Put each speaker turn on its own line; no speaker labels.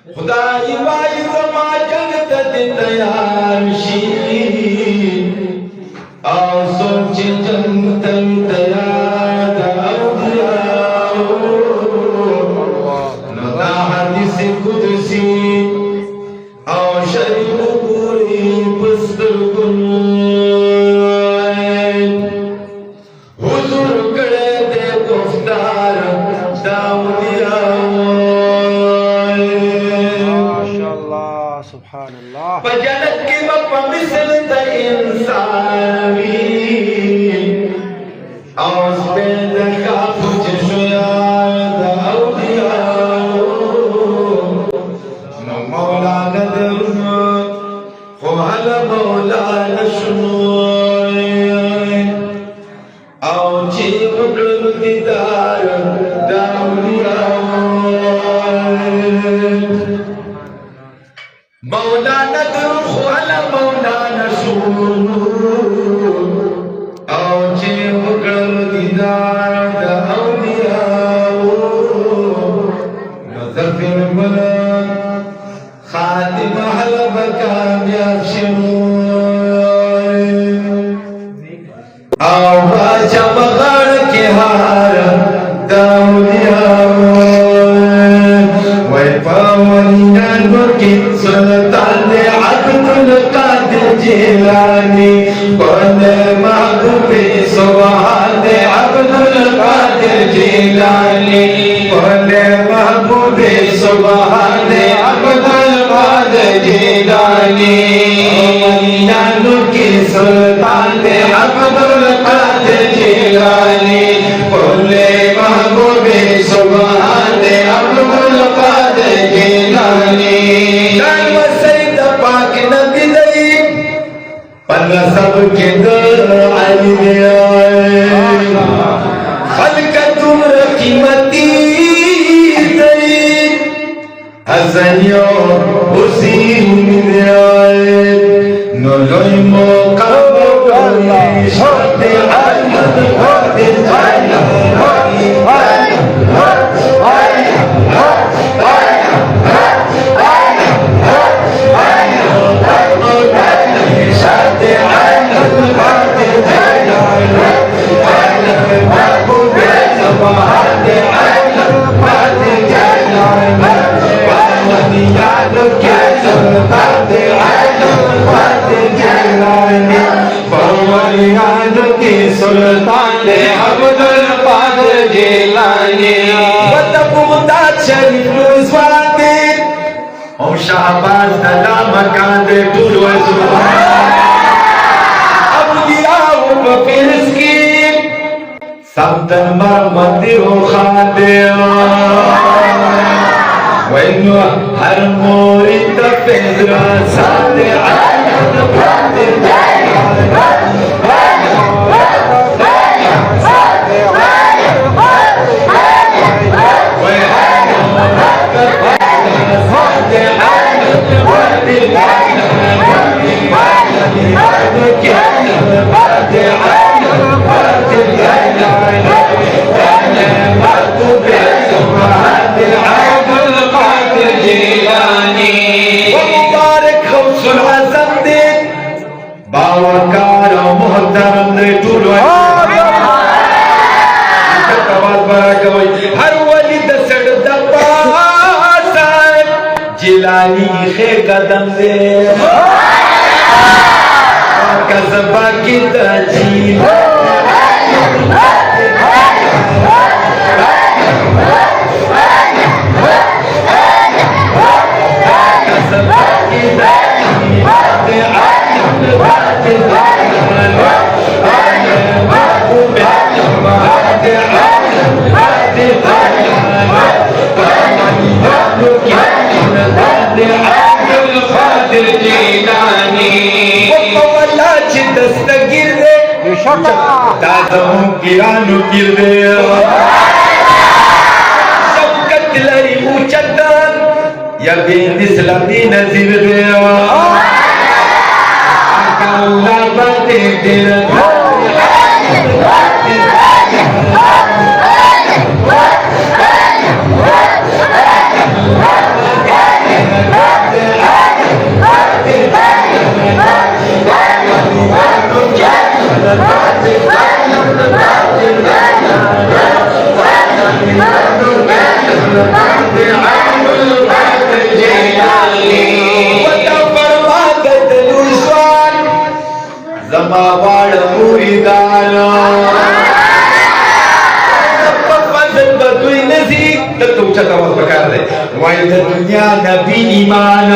खुदाई वाई समा जगत तैयार शी आओ सोच जन्नत तैयार नदा हदीस कुदसी आओ शरीफ पूरी बस्तर हुजूर करे दे गुफ्तार दाऊदिया पजनत के बप्पा मिसल द इंसानी औस पे दका कुछ शुया द औलिया न मौला नदम हो हल मौला नशनो औ जीव गुल दीदार दाउलिया मौलाना दुरुख वाला मौलाना सुनो औचे मुगल दीदार दा औलिया नज़फिर मलक खातिम हलब कामयाब शुरू आओ बाजा मगर के हार दा औलिया वै पावनिया की सुल्तान अब्दुल कादिर जिलानी बोले महबूबे सुभान अब्दुल कादिर जिलानी बोले महबूबे सुभान अब्दुल कादिर जिलानी मदीना की सुल्तान अब्दुल कादिर जिलानी बोले महबूबे सुभान अब्दुल कादिर जिलानी पन्ना सब के दर आई खलक तुमर कीमती दई हसनियो हुसैन आए नलोई मौका कोई शर्त अहमद होते जाना सुल्तान अब्दुल कादिर जिलानी वतबुदा शरीफ स्वादे ओ शाहबाज दला मकान दे टूर अबलिया व फिरस्की सबदन मरमती हो खादे वैनो हर मोरी तफेदरा सादे आयत खादे बावकार मोहतरम ने टूलो हर वली दसड़ दबासा जिलानी खे कदम दे कसबा की तजील कसबा की किरानु किरदे शौकत लरी मुचद्दन या बेन इस्लामी नजीर दे अल्लाह बाते तेरा तर तुमच्या आवाज प्रकार आहे वाईट दुनिया नबी इमान